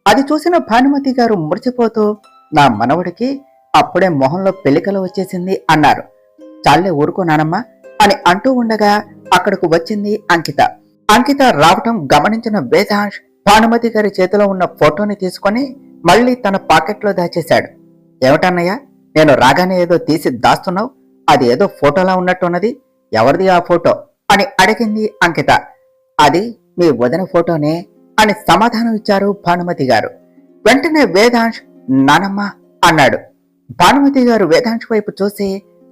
అది చూసిన భానుమతి గారు మురిసిపోతూ, నా మనవుడికి అప్పుడే మొహంలో పెళ్లికలు వచ్చేసింది అన్నారు. చాలే ఊరుకో నానమ్మ అని అంటూ ఉండగా అక్కడకు వచ్చింది అంకిత. అంకిత రావటం గమనించిన వేదాంశ్ భానుమతి గారి చేతిలో ఉన్న ఫోటోని తీసుకొని మళ్ళీ తన పాకెట్లో దాచేశాడు. ఏమిటన్నయ్య, నేను రాగానే ఏదో తీసి దాస్తున్నావు, అది ఏదో ఫోటోలా ఉన్నట్టున్నది, ఎవరిది ఆ ఫోటో అని అడిగింది అంకిత. అది మీ వదిన ఫోటోనే అని సమాధానం ఇచ్చారు భానుమతి గారు. వెంటనే వేదాంశ్ నానమ్మ అన్నాడు. భానుమతి గారు వేదాంశ్ వైపు చూసి,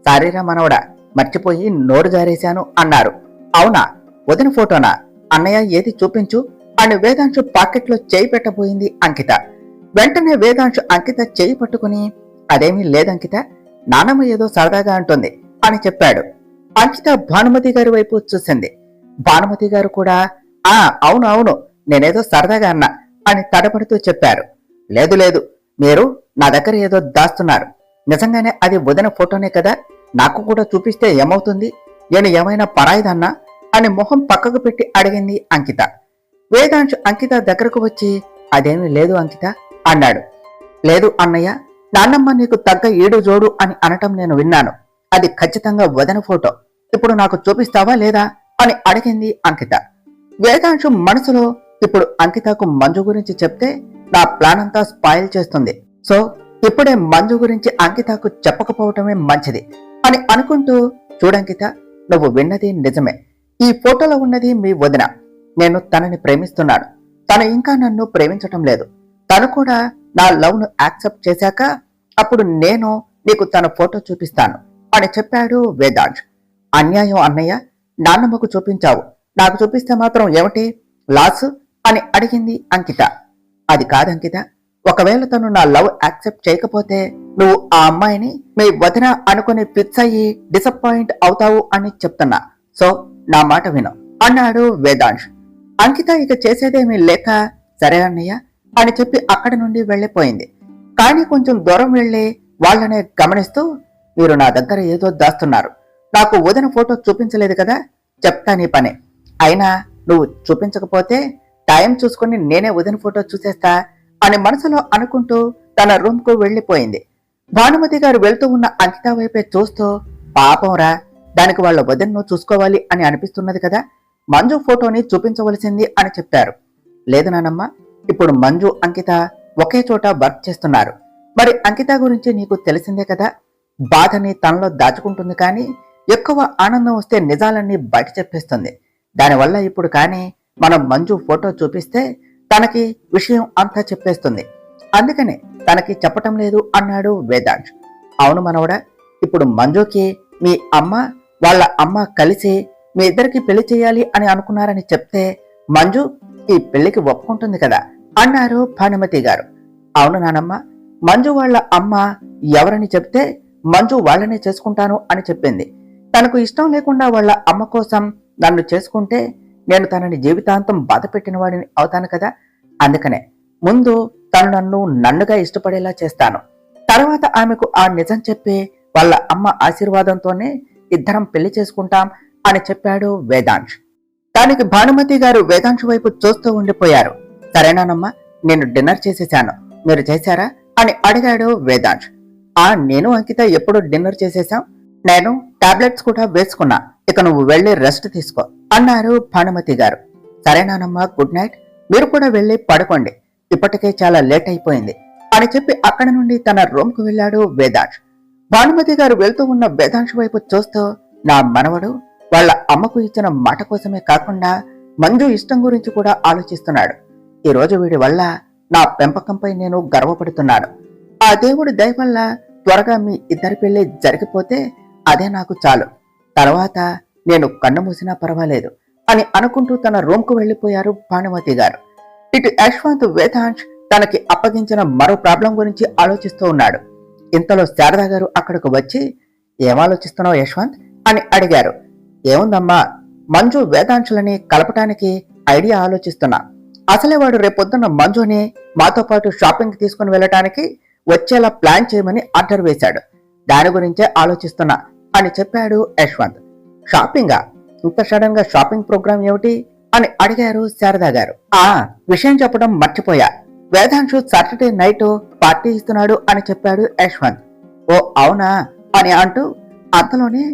సారీరా మనవడా, మర్చిపోయి నోరు జారేశాను అన్నారు. అవునా, వదిన ఫోటోనా, అన్నయ్య ఏది చూపించు అని వేదాంశ్ పాకెట్లో చేయి పెట్టబోయింది అంకిత. వెంటనే వేదాంశ్ అంకిత చేయి పట్టుకుని, అదేమీ లేదంకిత, నానమ్మ ఏదో సరదాగా అంటుంది అని చెప్పాడు. అంకిత భానుమతి గారి వైపు చూసింది. భానుమతి గారు కూడా, ఆ అవును అవును, నేనేదో సరదాగా అన్నా అని తడపడుతూ చెప్పారు. లేదు లేదు, మీరు నా దగ్గర ఏదో దాస్తున్నారు, నిజంగానే అది వదిన ఫోటోనే కదా, నాకు కూడా చూపిస్తే ఏమవుతుంది, నేను ఏమైనా పరాయిదన్నా అని మొహం పక్కకు పెట్టి అడిగింది అంకిత. వేదాంశ్ అంకిత దగ్గరకు వచ్చి, అదేమీ లేదు అంకిత అన్నాడు. లేదు అన్నయ్య, నాన్నమ్మ నీకు తగ్గ ఈడు జోడు అని అనటం నేను విన్నాను, అది ఖచ్చితంగా వదిన ఫోటో, ఇప్పుడు నాకు చూపిస్తావా లేదా అని అడిగింది అంకిత. వేదాంశు మనసులో, ఇప్పుడు అంకితకు మంజు గురించి చెప్తే నా ప్లాన్ అంతా స్పాయిల్ చేస్తుంది, సో ఇప్పుడే మంజు గురించి అంకితకు చెప్పకపోవటమే మంచిది అని అనుకుంటూ, చూడంకిత, నువ్వు విన్నది నిజమే, ఈ ఫోటోలో ఉన్నది మీ వదిన, నేను తనని ప్రేమిస్తున్నాను, తను ఇంకా నన్ను ప్రేమించటం లేదు, తను కూడా నా లవ్ ను యాక్సెప్ట్ చేశాక అప్పుడు నేను నీకు తన ఫోటో చూపిస్తాను అని చెప్పాడు వేదాంశ్. అన్యాయం అన్నయ్య, నాన్నమ్మకు చూపించావు, నాకు చూపిస్తే మాత్రం ఏమిటి లాస్ అని అడిగింది అంకిత. అది కాదంకిత, ఒకవేళ తను నా లవ్ యాక్సెప్ట్ చేయకపోతే నువ్వు ఆ అమ్మాయిని మీ వదిన అనుకుని ఫిక్స్ అయ్యి డిసప్పాయింట్ అవుతావు అని చెప్తున్నా. సో నా మాట విను అన్నాడు వేదాంశ్. అంకిత ఇక చేసేదేమీ లేక సరే అన్నయ్య అని చెప్పి అక్కడి నుండి వెళ్లిపోయింది. కానీ కొంచెం దూరం వెళ్లి వాళ్ళనే గమనిస్తూ, మీరు నా దగ్గర ఏదో దాస్తున్నారు. నాకు వదిన ఫోటో చూపించలేదు కదా, చెప్తా నీ పని. అయినా నువ్వు చూపించకపోతే టైం చూసుకుని నేనే వదిన ఫోటో చూసేస్తా అని మనసులో అనుకుంటూ తన రూమ్ కు వెళ్లిపోయింది. భానుమతి గారు వెళ్తూ ఉన్న అంకిత వైపే చూస్తూ, పాపంరా, దానికి వాళ్ళ వదినను చూసుకోవాలి అని అనిపిస్తున్నది కదా, మంజు ఫోటోని చూపించవలసింది అని చెప్పారు. లేదు నానమ్మ, ఇప్పుడు మంజు అంకిత ఒకే చోట వర్క్ చేస్తున్నారు. మరి అంకిత గురించి నీకు తెలిసిందే కదా, బాధని తనలో దాచుకుంటుంది, కానీ ఎక్కువ ఆనందం వస్తే నిజాలన్నీ బయట చెప్పేస్తుంది. దానివల్ల ఇప్పుడు కానీ మనం మంజు ఫోటో చూపిస్తే తనకి విషయం అంతా చెప్పేస్తుంది. అందుకనే తనకి చెప్పటం లేదు అన్నాడు వేదాంశ్. అవును మనవడా, ఇప్పుడు మంజుకి మీ అమ్మ వాళ్ళ అమ్మ కలిసి మీ ఇద్దరికి పెళ్లి చేయాలి అని అనుకున్నారని చెప్తే మంజు ఈ పెళ్లికి ఒప్పుకుంటుంది కదా అన్నారు భానుమతి గారు. అవును నానమ్మ, మంజు వాళ్ళ అమ్మ ఎవరని చెప్తే మంజు వాళ్ళనే చేసుకుంటాను అని చెప్పింది. తనకు ఇష్టం లేకుండా వాళ్ళ అమ్మ కోసం నన్ను చేసుకుంటే నేను తనని జీవితాంతం బాధ పెట్టిన వాడిని అవుతాను కదా. అందుకనే ముందు తను నన్నుగా ఇష్టపడేలా చేస్తాను. తర్వాత ఆమెకు ఆ నిజం చెప్పి వాళ్ళ అమ్మ ఆశీర్వాదంతోనే ఇద్దరం పెళ్లి చేసుకుంటాం అని చెప్పాడు వేదాంశ్. దానికి భానుమతి గారు వేదాంశ్ వైపు చూస్తూ ఉండిపోయారు. సరేనానమ్మా, నేను డిన్నర్ చేసేశాను, మీరు చేశారా అని అడిగాడు వేదాంశ్. నేను అంకిత ఎప్పుడు డిన్నర్ చేసేశాం, నేను టాబ్లెట్స్ కూడా వేసుకున్నా, ఇక నువ్వు వెళ్ళి రెస్ట్ తీసుకో అన్నారు భానుమతి గారు. సరేనానమ్మా, గుడ్ నైట్, మీరు కూడా వెళ్ళి పడుకోండి, ఇప్పటికే చాలా లేట్ అయిపోయింది అని చెప్పి అక్కడి నుండి తన రూమ్ కు వెళ్ళాడు వేదాంశ్. భానుమతి గారు వెళ్తూ ఉన్న వేదాంశ్ వైపు చూస్తూ, నా మనవడు వాళ్ళ అమ్మకు ఇచ్చిన మాట కోసమే కాకుండా మంజు ఇష్టం గురించి కూడా ఆలోచిస్తున్నాడు. ఈ రోజు వీడి వల్ల నా పెంపకంపై నేను గర్వపడుతున్నాను. ఆ దేవుడి దయ వల్ల త్వరగా మీ ఇద్దరి పెళ్లి జరిగిపోతే అదే నాకు చాలు. తర్వాత నేను కన్ను మూసినా పర్వాలేదు అని అనుకుంటూ తన రూమ్ కు వెళ్లిపోయారు భానుమతి గారు. ఇటు యశ్వంత్ వేదాంశ్ తనకి అప్పగించిన మరో ప్రాబ్లం గురించి ఆలోచిస్తూ ఉన్నాడు. ఇంతలో శారదా గారు అక్కడకు వచ్చి, ఏం ఆలోచిస్తున్నావు యశ్వంత్ అని అడిగారు. ఏముందమ్మా, మంజు వేదాంశులని కలపటానికి ఐడియా ఆలోచిస్తున్నా. అసలే వాడు రేపొద్దున్న మంజుని మాతో పాటు షాపింగ్ తీసుకుని వెళ్ళటానికి వచ్చేలా ప్లాన్ చేయమని ఆర్డర్ వేశాడు. దాని గురించే ఆలోచిస్తున్నా అని చెప్పాడు యశ్వంత్. షాపింగా? ఇంత సడన్ గా షాపింగ్ ప్రోగ్రామ్ ఏమిటి అని అడిగారు శారదా గారు. విషయం చెప్పడం మర్చిపోయా, వేదాంశు సాటర్డే నైట్ పార్టీ ఇస్తున్నాడు అని చెప్పాడు యశ్వంత్. ఓ అవునా అని అంటూ అంతలోనే,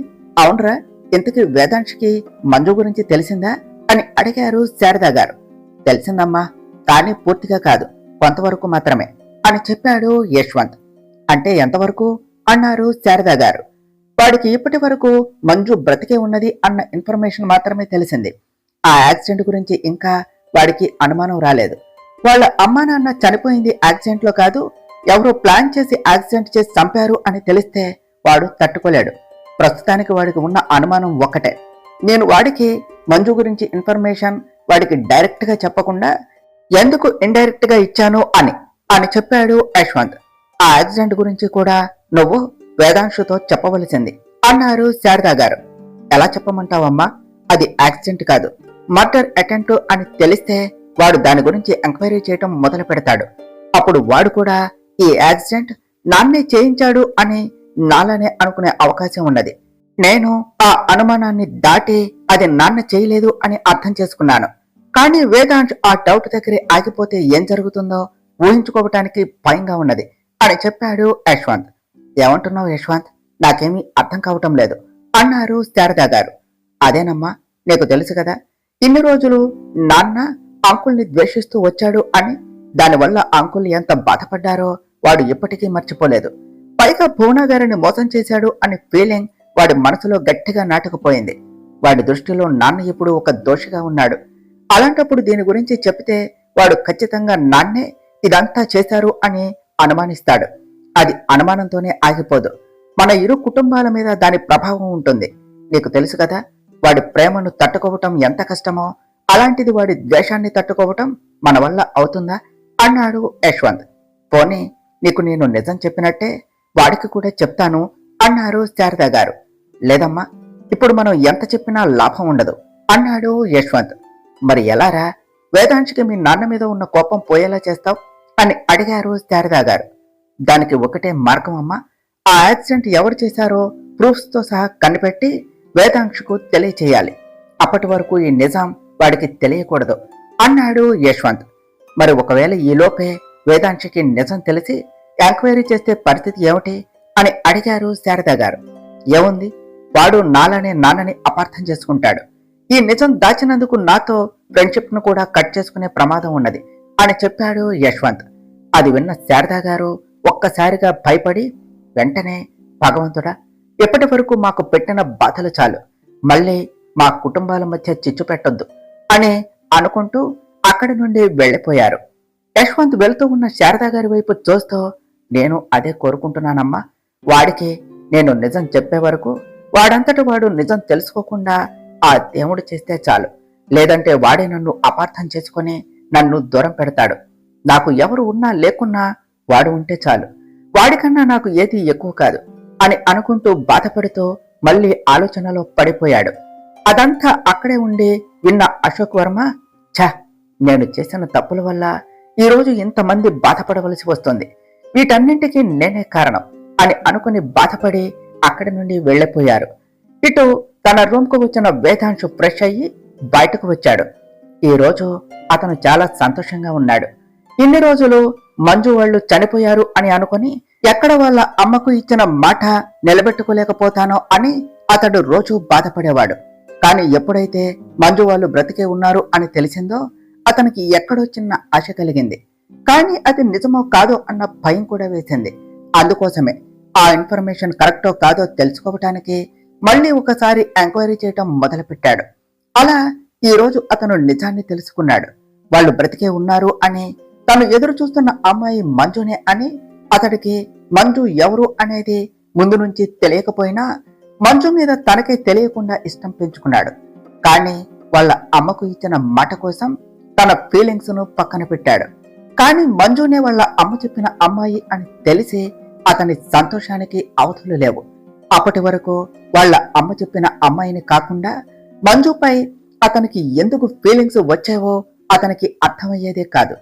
అవునరా, ఇంతకీ వేదాంశుకి మంజు గురించి తెలిసిందా అని అడిగారు శారదా గారు. తెలిసిందమ్మా, కానీ పూర్తిగా కాదు, కొంతవరకు మాత్రమే అని చెప్పాడు యశ్వంత్. అంటే ఎంతవరకు అన్నారు శారదా గారు. వాడికి ఇప్పటి వరకు మంజు బ్రతికే ఉన్నది అన్న ఇన్ఫర్మేషన్ మాత్రమే తెలిసింది. ఆ యాక్సిడెంట్ గురించి ఇంకా వాడికి అనుమానం రాలేదు. వాళ్ళ అమ్మా నాన్న చనిపోయింది యాక్సిడెంట్ లో కాదు, ఎవరో ప్లాన్ చేసి యాక్సిడెంట్ చేసి చంపారు అని తెలిస్తే వాడు తట్టుకోలేడు. ప్రస్తుతానికి వాడికి ఉన్న అనుమానం ఒక్కటే, నేను వాడికి మంజు గురించి ఇన్ఫర్మేషన్ వాడికి డైరెక్ట్ గా చెప్పకుండా ఎందుకు ఇండైరెక్ట్ గా ఇచ్చాను అని చెప్పాడు యశ్వంత్. ఆ యాక్సిడెంట్ గురించి కూడా నువ్వు వేదాంశుతో చెప్పవలసింది అన్నారు శారదా గారు. ఎలా చెప్పమంటావమ్మా, అది యాక్సిడెంట్ కాదు, మర్డర్ అటెంప్ట్ అని తెలిస్తే వాడు దాని గురించి ఎంక్వైరీ చేయటం మొదలు పెడతాడు. అప్పుడు వాడు కూడా ఈ యాక్సిడెంట్ నాన్నే చేయించాడు అని నాలనే అనుకునే అవకాశం ఉన్నది. నేను ఆ అనుమానాన్ని దాటి అది నాన్న చేయలేదు అని అర్థం చేసుకున్నాను. కానీ వేదాంశ్ ఆ డౌట్ దగ్గరే ఆగిపోతే ఏం జరుగుతుందో ఊహించుకోవటానికి భయంగా ఉన్నది అని చెప్పాడు యశ్వంత్. ఏమంటున్నావు యశ్వంత్, నాకేమీ అర్థం కావటం లేదు అన్నారు శారదా గారు. అదేనమ్మా, నీకు తెలుసు కదా, ఇన్ని రోజులు నాన్న అంకుల్ని ద్వేషిస్తూ వచ్చాడు అని, దానివల్ల అంకుల్ ఎంత బాధపడ్డారో వాడు ఇప్పటికీ మర్చిపోలేదు. పైగా భువన గారిని మోసం చేశాడు అనే ఫీలింగ్ వాడి మనసులో గట్టిగా నాటుకుపోయింది. వాడి దృష్టిలో నాన్న ఇప్పుడు ఒక దోషిగా ఉన్నాడు. అలాంటప్పుడు దీని గురించి చెప్తే వాడు ఖచ్చితంగా నాన్నే ఇదంతా చేశారు అని అనుమానిస్తాడు. అది అనుమానంతోనే ఆగిపోదు, మన ఇరు కుటుంబాల మీద దాని ప్రభావం ఉంటుంది. నీకు తెలుసు కదా, వాడి ప్రేమను తట్టుకోవటం ఎంత కష్టమో, అలాంటిది వాడి ద్వేషాన్ని తట్టుకోవటం మన వల్ల అవుతుందా అన్నాడు యశ్వంత్. పోనీ నీకు నేను నిజం చెప్పినట్టే వాడికి కూడా చెప్తాను అన్నారు శారద గారు. లేదమ్మా, ఇప్పుడు మనం ఎంత చెప్పినా లాభం ఉండదు అన్నాడు యశ్వంత్. మరి ఎలారా, వేదాంశికి మీ నాన్న మీద ఉన్న కోపం పోయేలా చేస్తావు అని అడిగారు శారద గారు. దానికి ఒకటే మార్గం అమ్మా, ఆ యాక్సిడెంట్ ఎవరు చేశారో ప్రూఫ్స్ తో సహా కనిపెట్టి వేదాంశకు తెలియచేయాలి. అప్పటి వరకు ఈ నిజాం వాడికి తెలియకూడదు అన్నాడు యశ్వంత్. మరి ఒకవేళ ఈలోపే వేదాంశకి నిజం తెలిసి ఎంక్వైరీ చేస్తే పరిస్థితి ఏమిటి అని అడిగారు శారద గారు. ఏముంది, వాడు నాలనే నాన్నని అపార్థం చేసుకుంటాడు. ఈ నిజం దాచినందుకు నాతో ఫ్రెండ్షిప్ ను కూడా కట్ చేసుకునే ప్రమాదం ఉన్నది అని చెప్పాడు యశ్వంత్. అది విన్న శారద గారు ఒక్కసారిగా భయపడి, వెంటనే భగవంతుడా, ఎప్పటి వరకు మాకు పెట్టిన బాధలు చాలు, మళ్ళీ మా కుటుంబాల మధ్య చిచ్చు పెట్టొద్దు అని అనుకుంటూ అక్కడి నుండి వెళ్లిపోయారు. యశ్వంత్ వెళుతూ ఉన్న శారద గారి వైపు చూస్తూ, నేను అదే కోరుకుంటున్నానమ్మా. వాడికి నేను నిజం చెప్పే వరకు వాడంతట వాడు నిజం తెలుసుకోకుండా ఆ దేవుడు చేస్తే చాలు. లేదంటే వాడే నన్ను అపార్థం చేసుకుని నన్ను దూరం పెడతాడు. నాకు ఎవరు ఉన్నా లేకున్నా వాడు ఉంటే చాలు. వాడికన్నా నాకు ఏది ఎక్కువ కాదు అని అనుకుంటూ బాధపడుతూ మళ్ళీ ఆలోచనలో పడిపోయాడు. అదంతా అక్కడే ఉండి విన్న అశోక్ వర్మ, ఛ, నేను చేసిన తప్పుల వల్ల ఈరోజు ఇంతమంది బాధపడవలసి వస్తుంది, వీటన్నింటికీ నేనే కారణం అని అనుకుని బాధపడి అక్కడి నుండి వెళ్లిపోయారు. ఇటు తన రూమ్ కు వచ్చిన వేదాంశు ఫ్రెష్ అయ్యి బయటకు వచ్చాడు. ఈ రోజు అతను చాలా సంతోషంగా ఉన్నాడు. ఇన్ని రోజులు మంజు వాళ్ళు చనిపోయారు అని అనుకుని ఎక్కడ వాళ్ళ అమ్మకు ఇచ్చిన మాట నిలబెట్టుకోలేకపోతానో అని అతడు రోజు బాధపడేవాడు. కాని ఎప్పుడైతే మంజు వాళ్ళు బ్రతికే ఉన్నారు అని తెలిసిందో అతనికి ఎక్కడో చిన్న ఆశ కలిగింది. కానీ అది నిజమో కాదో అన్న భయం కూడా వేసింది. అందుకోసమే ఆ ఇన్ఫర్మేషన్ కరెక్టో కాదో తెలుసుకోవటానికి మళ్ళీ ఒకసారి ఎంక్వైరీ చేయటం మొదలుపెట్టాడు. అలా ఈ రోజు అతను నిజాన్ని తెలుసుకున్నాడు. వాళ్ళు బ్రతికే ఉన్నారు అని, తను ఎదురు చూస్తున్న అమ్మాయి మంజునే అని. అతడికి మంజు ఎవరు అనేది ముందు నుంచి తెలియకపోయినా మంజు మీద తనకే తెలియకుండా ఇష్టం పెంచుకున్నాడు. కానీ వాళ్ళ అమ్మకు ఇచ్చిన మాట కోసం తన ఫీలింగ్స్ ను పక్కన పెట్టాడు. కానీ మంజునే వాళ్ళ అమ్మ చెప్పిన అమ్మాయి అని తెలిసి అతని సంతోషానికి అవధులు లేవు. అప్పటి వరకు వాళ్ళ అమ్మ చెప్పిన అమ్మాయిని కాకుండా మంజుపై అతనికి ఎందుకు ఫీలింగ్స్ వచ్చావో అతనికి అర్థమయ్యేదే కాదు.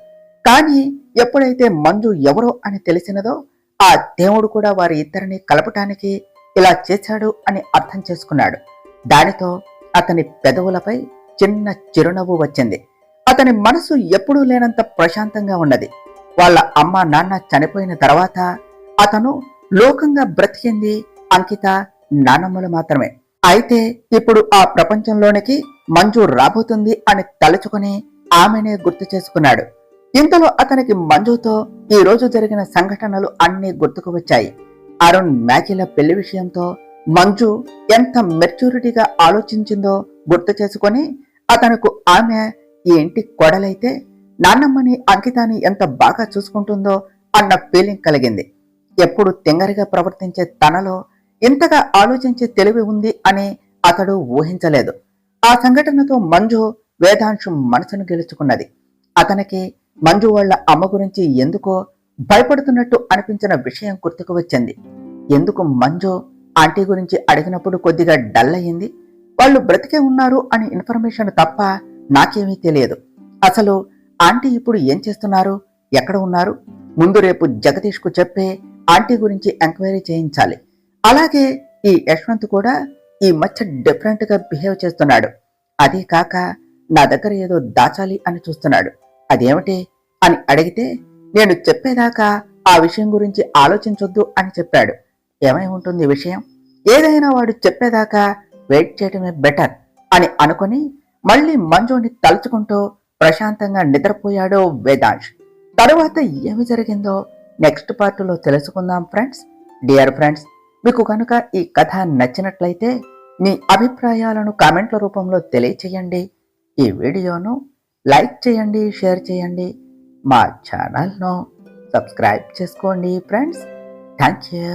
కానీ ఎప్పుడైతే మంజు ఎవరో అని తెలిసినదో ఆ దేవుడు కూడా వారి ఇద్దరిని కలపటానికి ఇలా చేశాడు అని అర్థం చేసుకున్నాడు. దానితో అతని పెదవులపై చిన్న చిరునవ్వు వచ్చింది. అతని మనసు ఎప్పుడూ లేనంత ప్రశాంతంగా ఉన్నది. వాళ్ళ అమ్మ నాన్న చనిపోయిన తర్వాత అతను లోకంగా బ్రతికింది అంకిత, నానమ్మలు మాత్రమే. అయితే ఇప్పుడు ఆ ప్రపంచంలోనికి మంజు రాబోతుంది అని తలుచుకుని ఆమెనే గుర్తు చేసుకున్నాడు. ఇంతలో అతనికి మంజుతో ఈ రోజు జరిగిన సంఘటనలు అన్నీ గుర్తుకు వచ్చాయి. అరుణ్ మ్యాగీల పెళ్లి విషయంతో మంజు ఎంత మెచ్యూరిటీగా ఆలోచించిందో గుర్తు చేసుకుని అతనుకు ఆమె ఈ ఇంటి కోడలైతే నాన్నమ్మని అంకితాని ఎంత బాగా చూసుకుంటుందో అన్న ఫీలింగ్ కలిగింది. ఎప్పుడు తింగరిగా ప్రవర్తించే తనలో ఇంతగా ఆలోచించే తెలివి ఉంది అని అతడు ఊహించలేదు. ఆ సంఘటనతో మంజు వేదాంశు మనసును గెలుచుకున్నది. అతనికి మంజు వాళ్ళ అమ్మ గురించి ఎందుకో భయపడుతున్నట్టు అనిపించిన విషయం గుర్తుకు వచ్చింది. ఎందుకు మంజు ఆంటీ గురించి అడిగినప్పుడు కొద్దిగా డల్ అయ్యింది. వాళ్ళు బ్రతికే ఉన్నారు అని ఇన్ఫర్మేషన్ తప్ప నాకేమీ తెలియదు. అసలు ఆంటీ ఇప్పుడు ఏం చేస్తున్నారు, ఎక్కడ ఉన్నారు? ముందు రేపు జగదీష్ కు చెప్పే ఆంటీ గురించి ఎంక్వైరీ చేయించాలి. అలాగే ఈ యశ్వంత్ కూడా ఈ మధ్య డిఫరెంట్ గా బిహేవ్ చేస్తున్నాడు. అదీ కాక నా దగ్గర ఏదో దాచాలి అని చూస్తున్నాడు. అదేమిటి అని అడిగితే నేను చెప్పేదాకా ఆ విషయం గురించి ఆలోచించొద్దు అని చెప్పాడు. ఏమై ఉంటుంది విషయం? ఏదైనా వాడు చెప్పేదాకా వెయిట్ చేయడమే బెటర్ అని అనుకుని మళ్ళీ మంజుని తలుచుకుంటూ ప్రశాంతంగా నిద్రపోయాడు వేదాంశ్. తరువాత ఏమి జరిగిందో నెక్స్ట్ పార్ట్లో తెలుసుకుందాం ఫ్రెండ్స్. డియర్ ఫ్రెండ్స్, మీకు కనుక ఈ కథ నచ్చినట్లయితే మీ అభిప్రాయాలను కామెంట్ల రూపంలో తెలియచేయండి. ఈ వీడియోను లైక్ చేయండి, షేర్ చేయండి. మా ఛానల్ను సబ్స్క్రైబ్ చేసుకోండి ఫ్రెండ్స్. Thank you.